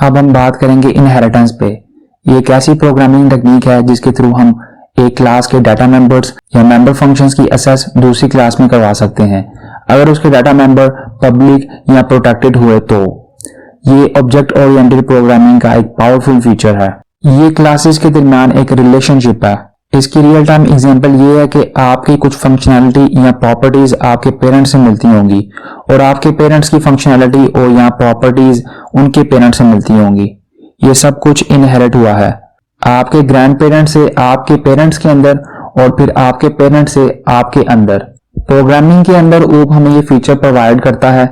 अब हम बात करेंगे इनहेरिटेंस पे। ये एक ऐसी प्रोग्रामिंग टेक्निक है जिसके थ्रू हम एक क्लास के डाटा मेंबर्स या मेंबर फंक्शंस की एक्सेस दूसरी क्लास में करवा सकते हैं अगर उसके डाटा मेंबर पब्लिक या प्रोटेक्टेड हुए तो। ये ऑब्जेक्ट ओरिएंटेड प्रोग्रामिंग का एक पावरफुल फीचर है। ये क्लासेस के दरमियान एक रिलेशनशिप है। इसकी रियल टाइम एग्जांपल ये है कि आपकी कुछ फंक्शनैलिटी या प्रॉपर्टीज आपके पेरेंट्स से मिलती होंगी और आपके पेरेंट्स की फंक्शनैलिटी और या प्रॉपर्टीज उनके पेरेंट्स से मिलती होंगी। ये सब कुछ इनहेरिट हुआ है आपके ग्रैंड पेरेंट्स से आपके पेरेंट्स के अंदर और फिर आपके पेरेंट्स से आपके अंदर। प्रोग्रामिंग के अंदर ऊप हमें ये फीचर प्रोवाइड करता है।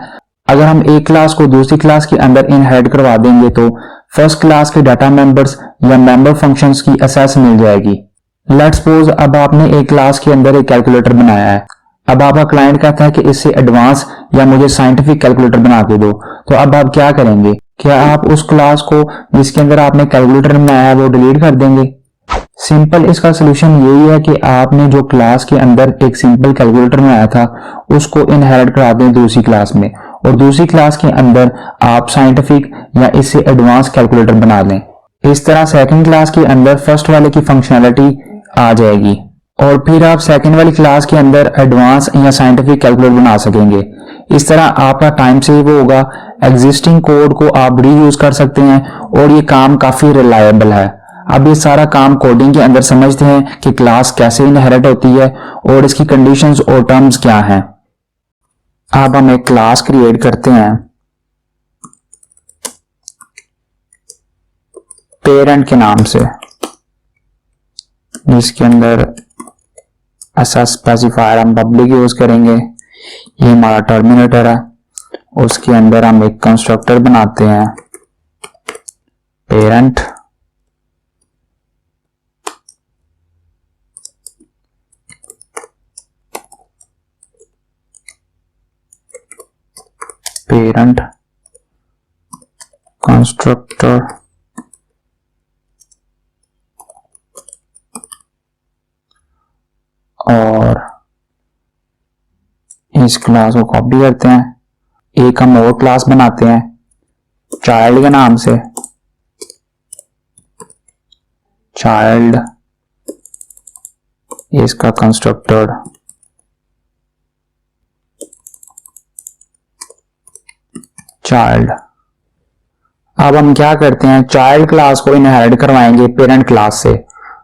अगर हम एक क्लास को दूसरी क्लास के अंदर इनहेरिट करवा देंगे तो फर्स्ट क्लास के डाटा मेंबर्स या मेंबर फंक्शंस की एक्सेस मिल जाएगी। लेट्स सपोज अब आपने एक क्लास के अंदर एक कैलकुलेटर बनाया है। अब आपका क्लाइंट कहता है कि इससे एडवांस या मुझे साइंटिफिक कैलकुलेटर बना के दो, तो अब आप क्या करेंगे? क्या आप उस क्लास को जिसके अंदर आपने कैलकुलेटर बनाया है वो डिलीट कर देंगे? सिंपल इसका सोल्यूशन यही है कि आपने जो क्लास के अंदर एक सिंपल कैलकुलेटर बनाया था उसको इनहेरिट करा दें दूसरी क्लास में और दूसरी क्लास के अंदर आप साइंटिफिक या इससे एडवांस कैलकुलेटर बना लें। इस तरह सेकंड क्लास के अंदर फर्स्ट वाले की फंक्शनैलिटी आ जाएगी और फिर आप सेकंड वाली क्लास के अंदर एडवांस या साइंटिफिक कैलकुलेटर बना सकेंगे। इस तरह आपका टाइम सेव होगा, एग्जिस्टिंग कोड को आप रीयूज कर सकते हैं और ये काम काफी रिलायबल है। अब ये सारा काम कोडिंग के अंदर समझते हैं कि क्लास कैसे इनहेरिट होती है और इसकी कंडीशंस और टर्म्स क्या हैं। अब हम एक क्लास क्रिएट करते हैं पेरेंट के नाम से, जिसके अंदर ऐसा स्पेसिफायर हम पब्लिक यूज करेंगे। ये हमारा टर्मिनेटर है। उसके अंदर हम एक कंस्ट्रक्टर बनाते हैं पेरेंट, कंस्ट्रक्टर और इस क्लास को कॉपी करते हैं। एक हम और क्लास बनाते हैं चाइल्ड के नाम से। चाइल्ड इसका कंस्ट्रक्टर चाइल्ड। अब हम क्या करते हैं, चाइल्ड क्लास को इनहेरिट करवाएंगे पेरेंट क्लास से।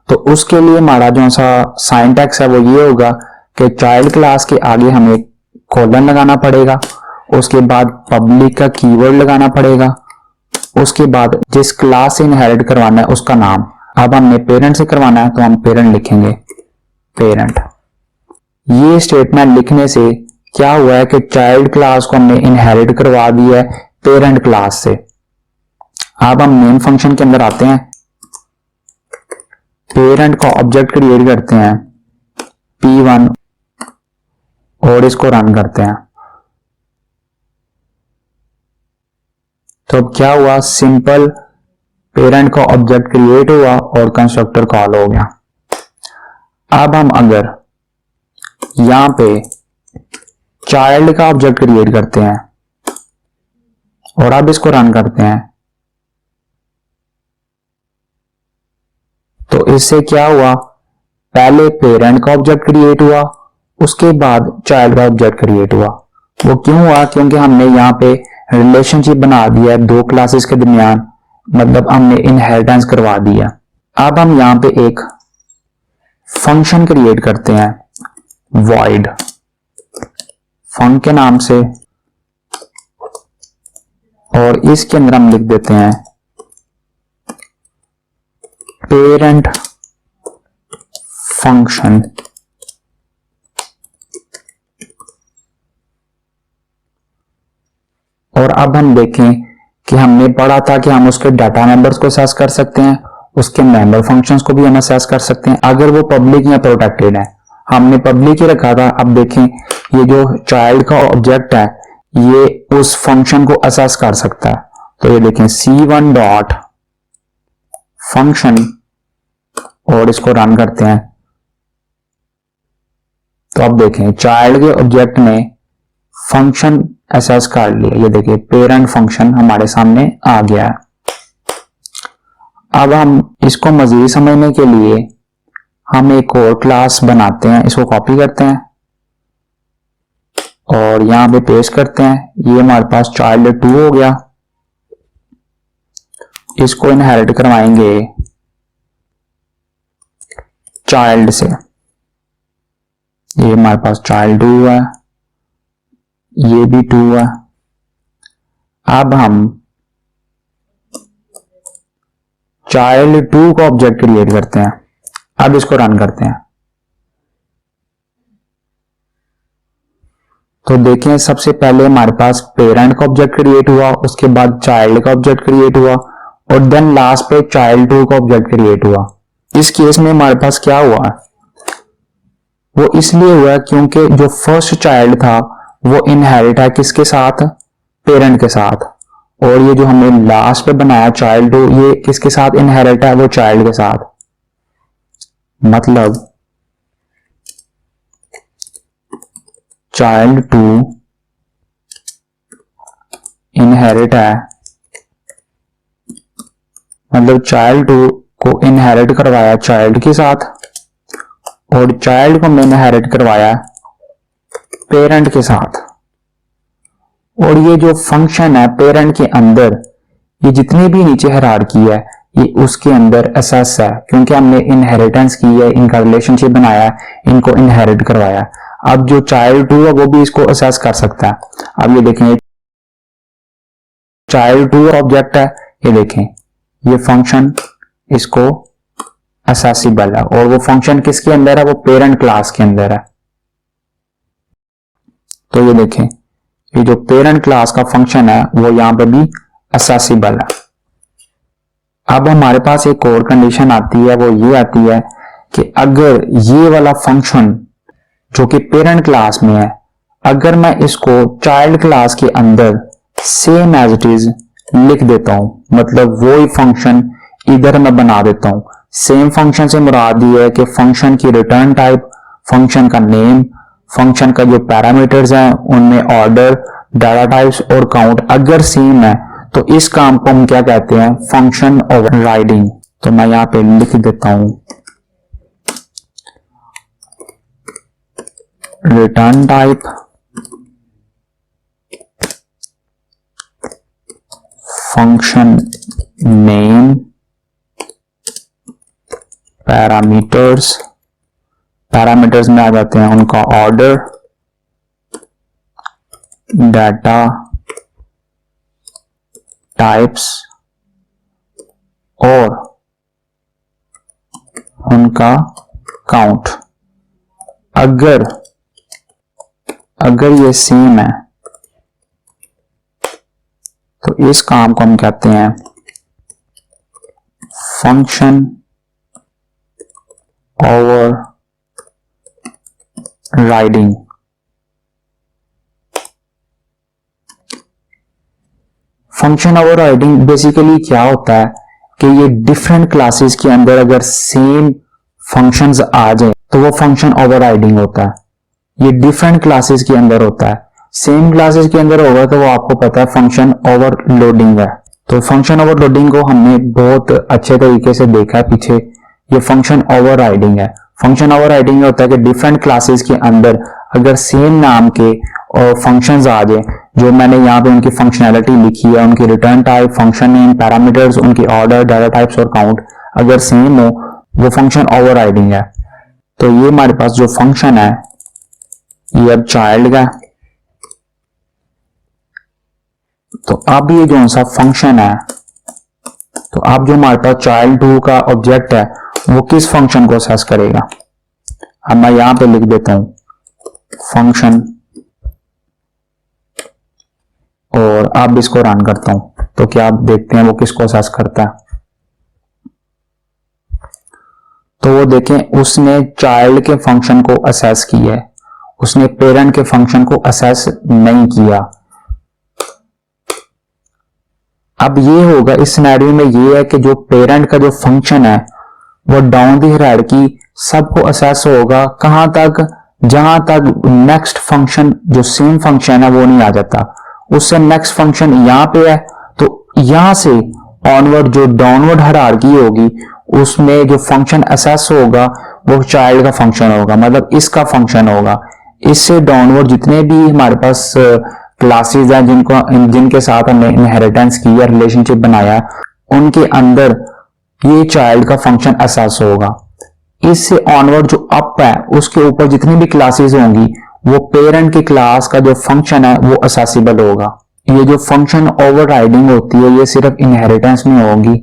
तो उसके लिए हमारा जो सा सिंटैक्स है वो ये होगा कि चाइल्ड क्लास के आगे हमें कोलन लगाना पड़ेगा, उसके बाद पब्लिक का कीवर्ड लगाना पड़ेगा, उसके बाद जिस क्लास से इनहेरिट करवाना है उसका नाम। अब हमने पेरेंट से करवाना है तो हम पेरेंट लिखेंगे पेरेंट। ये स्टेटमेंट लिखने से क्या हुआ है कि चाइल्ड क्लास को हमने इनहेरिट करवा दिया है पेरेंट क्लास से। अब हम मेन फंक्शन के अंदर आते हैं, पेरेंट का ऑब्जेक्ट क्रिएट करते हैं P1 और इसको रन करते हैं। तो अब क्या हुआ, सिंपल पेरेंट का ऑब्जेक्ट क्रिएट हुआ और कंस्ट्रक्टर कॉल हो गया। अब हम अगर यहां पे चाइल्ड का ऑब्जेक्ट क्रिएट करते हैं और अब इसको रन करते हैं तो इससे क्या हुआ, पहले पेरेंट का ऑब्जेक्ट क्रिएट हुआ उसके बाद चाइल्ड का ऑब्जेक्ट क्रिएट हुआ। वो क्यों हुआ? क्योंकि हमने यहाँ पे रिलेशनशिप बना दिया है दो क्लासेस के दरमियान, मतलब हमने इनहेरिटेंस करवा दिया। अब हम यहाँ पे एक फंक्शन क्रिएट करते हैं void फंक के नाम से और इसके अंदर हम लिख देते हैं पेरेंट फंक्शन। और अब हम देखें कि हमने पढ़ा था कि हम उसके डाटा मेंबर्स को एक्सेस कर सकते हैं, उसके मेंबर फंक्शंस को भी हम एक्सेस कर सकते हैं अगर वो पब्लिक या प्रोटेक्टेड है। हमने पब्लिक ही रखा था। अब देखें ये जो चाइल्ड का ऑब्जेक्ट है ये उस फंक्शन को एक्सेस कर सकता है। तो ये देखें C1 डॉट फंक्शन और इसको रन करते हैं तो अब देखें चाइल्ड के ऑब्जेक्ट ने फंक्शन एक्सेस कर लिया। ये देखिए पेरेंट फंक्शन हमारे सामने आ गया है। अब हम इसको मजीद समझने के लिए हम एक और क्लास बनाते हैं, इसको कॉपी करते हैं और यहां पे पेस्ट करते हैं। ये हमारे पास चाइल्ड 2 हो गया, इसको इनहेरिट करवाएंगे चाइल्ड से। ये हमारे पास चाइल्ड 2 है, ये भी 2 है। अब हम चाइल्ड 2 का ऑब्जेक्ट क्रिएट करते हैं। अब इसको रन करते हैं तो देखें, सबसे पहले हमारे पास पेरेंट का ऑब्जेक्ट क्रिएट हुआ, उसके बाद चाइल्ड का ऑब्जेक्ट क्रिएट हुआ और देन लास्ट पे चाइल्ड 2 का ऑब्जेक्ट क्रिएट हुआ। इस केस में हमारे पास क्या हुआ, वो इसलिए हुआ क्योंकि जो फर्स्ट चाइल्ड था वो इनहेरिट है किसके साथ, पेरेंट के साथ, और ये जो हमने लास्ट पे बनाया चाइल्ड 2 ये किसके साथ इनहेरिट है, वो चाइल्ड के साथ। मतलब चाइल्ड 2 इनहेरिट है, मतलब चाइल्ड 2 को इनहेरिट करवाया चाइल्ड के साथ और चाइल्ड को इनहेरिट करवाया पेरेंट के साथ। और ये जो फंक्शन है पेरेंट के अंदर, ये जितनी भी नीचे हायरार्की है ये उसके अंदर असेस है, क्योंकि हमने इनहेरिटेंस की है, इनका रिलेशनशिप बनाया, इनको इनहेरिट करवाया। अब जो चाइल्ड 2 है वो भी इसको असेस कर सकता है। अब ये देखें चाइल्ड 2 ऑब्जेक्ट है, ये देखें ये फंक्शन इसको असेसिबल है और वो फंक्शन किसके अंदर है, वो पेरेंट क्लास के अंदर है। तो ये देखें ये जो पेरेंट क्लास का फंक्शन है वो यहां पे भी असेसिबल है। अब हमारे पास एक और कंडीशन आती है, वो ये आती है कि अगर ये वाला फंक्शन जो कि पेरेंट क्लास में है, अगर मैं इसको चाइल्ड क्लास के अंदर सेम एज इट इज लिख देता हूं, मतलब वो ही फंक्शन इधर मैं बना देता हूं। सेम फंक्शन से मुराद ये है कि फंक्शन की रिटर्न टाइप, फंक्शन का नेम, फंक्शन का जो पैरामीटर्स हैं उनमें ऑर्डर, डाटा टाइप्स और काउंट अगर सेम है तो इस काम को हम क्या कहते हैं, फंक्शन ओवरराइडिंग। तो मैं यहां पे लिख देता हूं return type function name parameters, parameters में आ जाते हैं उनका ऑर्डर, डाटा टाइप्स और उनका काउंट। अगर ये सेम है तो इस काम को हम कहते हैं function overriding. Function overriding basically क्या होता है कि ये डिफरेंट क्लासेस के अंदर अगर सेम फंक्शंस आ जाए तो वो फंक्शन ओवरराइडिंग होता है। ये डिफरेंट क्लासेस के अंदर होता है, सेम क्लासेस के अंदर होगा तो वो आपको पता है फंक्शन ओवरलोडिंग है। तो फंक्शन ओवरलोडिंग को हमने बहुत अच्छे तरीके से देखा है पीछे। ये फंक्शन ओवरराइडिंग है। फंक्शन ओवरराइडिंग होता है कि डिफरेंट क्लासेस के अंदर अगर सेम नाम के और फंक्शंस आ जाए, जो मैंने यहाँ पे उनकी फंक्शनैलिटी लिखी है, उनकी return type, function name, parameters, उनकी ऑर्डर, डाटा टाइप्स और काउंट अगर सेम हो, वो फंक्शन ओवरराइडिंग है। तो ये हमारे पास जो फंक्शन है ये अब चाइल्ड का, तो अब ये जो सा फंक्शन है, तो अब जो हमारे पास चाइल्ड 2 का ऑब्जेक्ट है वो किस फंक्शन को असेस करेगा। अब मैं यहां पे लिख देता हूं फंक्शन और अब इसको रन करता हूं तो क्या आप देखते हैं वो किसको असेस करता है। तो वो देखें उसने चाइल्ड के फंक्शन को असेस किया है, उसने पेरेंट के फंक्शन को असेस नहीं किया। अब ये होगा इस सिनेरियो में ये है कि जो पेरेंट का जो फंक्शन है वो डाउन दी हायरार्की सबको असेस होगा कहां तक, जहां तक नेक्स्ट फंक्शन जो सेम फंक्शन है वो नहीं आ जाता। उससे नेक्स्ट फंक्शन यहां पे है तो यहां से ऑनवर्ड जो डाउनवर्ड हायरार्की होगी उसमें जो फंक्शन असेस होगा वो चाइल्ड का फंक्शन होगा, मतलब इसका फंक्शन होगा। इससे डाउनवर्ड जितने भी हमारे पास क्लासेस हैं जिनके साथ हमने इनहेरिटेंस की या रिलेशनशिप बनाया, उनके अंदर ये चाइल्ड का फंक्शन असेस होगा। इससे ऑनवर्ड जो अप है उसके ऊपर जितनी भी क्लासेस होंगी वो पेरेंट की क्लास का जो फंक्शन है वो असेसिबल होगा। ये जो फंक्शन ओवरराइडिंग होती है ये सिर्फ इनहेरिटेंस में होगी।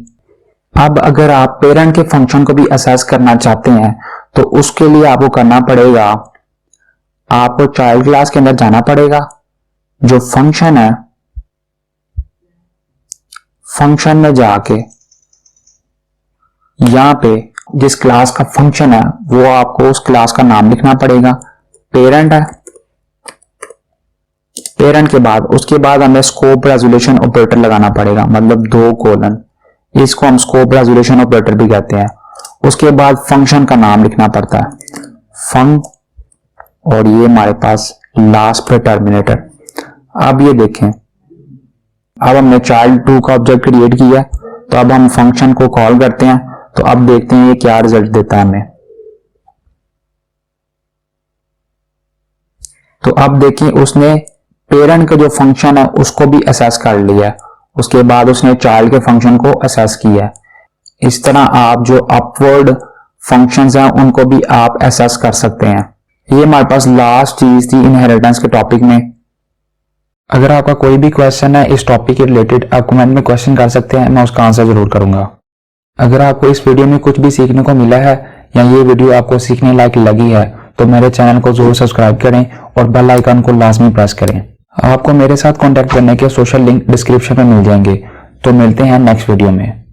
अब अगर आप पेरेंट के फंक्शन को भी असेस करना चाहते हैं तो उसके लिए आपको करना पड़ेगा, आपको चाइल्ड क्लास के अंदर जाना पड़ेगा, जो फंक्शन है फंक्शन में जाके यहां पे जिस क्लास का फंक्शन है वो आपको उस क्लास का नाम लिखना पड़ेगा। पेरेंट है, पेरेंट के बाद उसके बाद हमें स्कोप रेजोल्यूशन ऑपरेटर लगाना पड़ेगा, मतलब 2 कोलन, इसको हम स्कोप रेजोल्यूशन ऑपरेटर भी कहते हैं। उसके बाद फंक्शन का नाम लिखना पड़ता है, फंक, और ये हमारे पास लास्ट पे टर्मिनेटर। अब ये देखें, अब हमने चाइल्ड 2 का ऑब्जेक्ट क्रिएट किया, तो अब हम फंक्शन को कॉल करते हैं, तो अब देखते हैं ये क्या रिजल्ट देता है हमें। तो अब देखिए उसने पेरेंट का जो फंक्शन है उसको भी असेस कर लिया, उसके बाद उसने चाइल्ड के फंक्शन को असेस किया। इस तरह आप जो अपवर्ड फंक्शंस हैं उनको भी आप असेस कर सकते हैं। ये हमारे पास लास्ट चीज थी इनहेरिटेंस के टॉपिक में। अगर आपका कोई भी क्वेश्चन है इस टॉपिक के रिलेटेड, आप कमेंट में क्वेश्चन कर सकते हैं, मैं उसका आंसर जरूर करूंगा। अगर आपको इस वीडियो में कुछ भी सीखने को मिला है या ये वीडियो आपको सीखने लायक लगी है तो मेरे चैनल को जरूर सब्सक्राइब करें और बेल आइकन को लाजमी प्रेस करें। आपको मेरे साथ कांटेक्ट करने के सोशल लिंक डिस्क्रिप्शन में मिल जाएंगे। तो मिलते हैं नेक्स्ट वीडियो में।